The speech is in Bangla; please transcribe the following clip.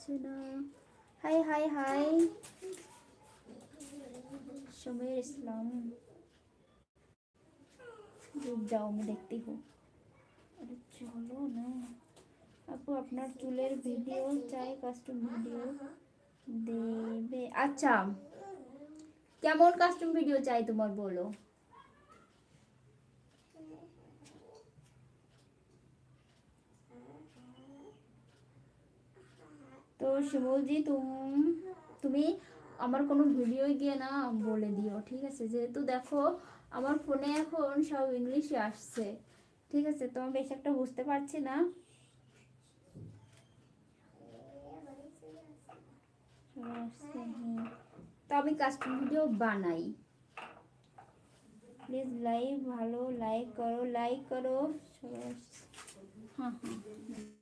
আসছে না। হাই হাই হাই সমীর ইসলাম, रुक जाओ मैं देखती हूँ। अरे चलो ना আপু, আপনার চুলের ভিডিও চাই, কাস্টম ভিডিও দেবে? আচ্ছা, কেমন কাস্টম ভিডিও চাই তোমার বলো। তো শিমুলজি, তুমি আমার কোনো ভিডিও গিয়ে না বলে দিও, ঠিক আছে? যেহেতু দেখো আমার ফোনে এখন সব ইংলিশে আসছে, ঠিক আছে? তো আমি বেশ একটা বুঝতে পারছি না। তো আমি কাস্টম ভিডিও বানাই। প্লিজ লাইভ ভালো, লাইক করো, লাইক করো। হ্যাঁ হ্যাঁ।